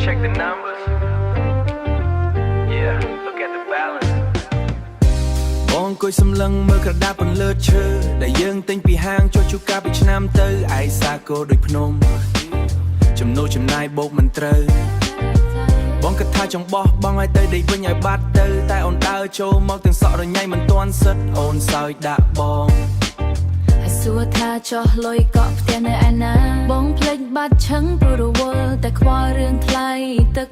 check the numbers. Yeah, look at the balance. បងគួយសំឡឹងមើលក្រដាស់ពន្លឺឈើដែលយើងទិញពីហាងចុះជូកាពីឆ្នាំទៅឯសាគរដូចភ្នំចំណូលចំណាយបោកមិនត្រូវបងគិតថាចង់បោះបង់ឲ្យទៅដេកវិញឲ្យបាត់ទៅតែអូនដើរចូលមកទាំងសក់រញ៉ៃមិនទាន់សិតអូនសើចដាក់បងហើយសួរថាចោះលុយកក់ផ្ទះនៅឯណាបងភ្លេចបាត់ឆឹងព្រោះរវល់តែខ្វល់រឿងថ្លៃទឹក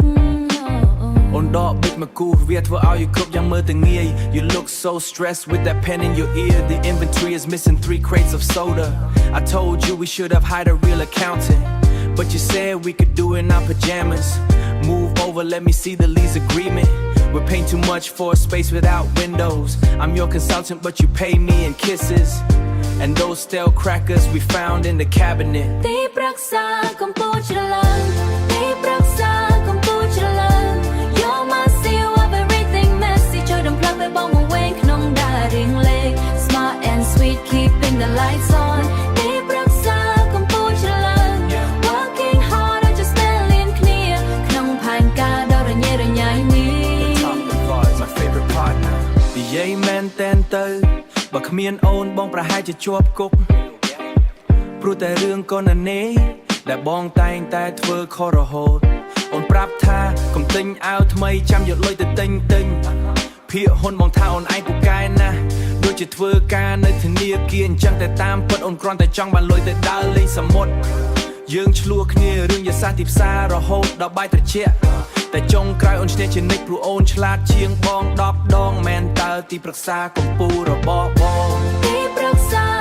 អូនដកបិចមកគូវាធ្វើឲ្យគ្រប់យ៉ាងមើលទៅងាយ You look so stressed with that pen in your ear The inventory is missing 3 crates of soda I told you we should have hired a real accountant But you said we could do it in our pajamas Move over, let me see the lease agreement We're paying too much for a space without windows I'm your consultant but you pay me in kisses And those stale crackers we found in the cabinet ទីប្រឹក្សាកំពូលច្រឡឹងទីប្រឹក្សាកំពូលច្រឡឹង You're my seal of everything messy ជួយដំផ្លឹងឲ្យបងមកវិញក្នុងដារៀងលេខ Smart and sweet keeping the lights on ទីប្រឹក្សាកំពូលច្រឡឹង Working hard ឲ្យ just ស្នេហ៍លៀនគ្នាក្នុងផែនការដ៏រញ៉េរញ៉ៃនេះ My favorite partner និយាយមែនតែនទៅបើគ្មានអូនបងប្រហែលជាជាប់គុកព្រោះតែរឿងកូនណេដែលបងតែងតែធ្វើខុសរហូតអូនប្រាប់ថាកុំទិញអាវថ្មីចាំយកលុយទៅទិញភាកហ៊ុនបងថាអូនឯងពូកែណាស់ដូចជាធ្វើការនៅធនាគារអញ្ចឹងតែតាមពិតអូនគ្រាន់តែចង់បានលុយទៅដើរលេងសមុទ្រយើងឆ្លោះគ្នារឿងយសាទីផ្សាររហូតដល់បាយត្រជាក់តែចុងក្រោយអូនឈ្នះជានិច្ចព្រោះអូនឆ្លាតជាងបង10 ដងមែនតើទីប្រឹក្សាកម្ពុជារបស់បងទីប្រឹក្សា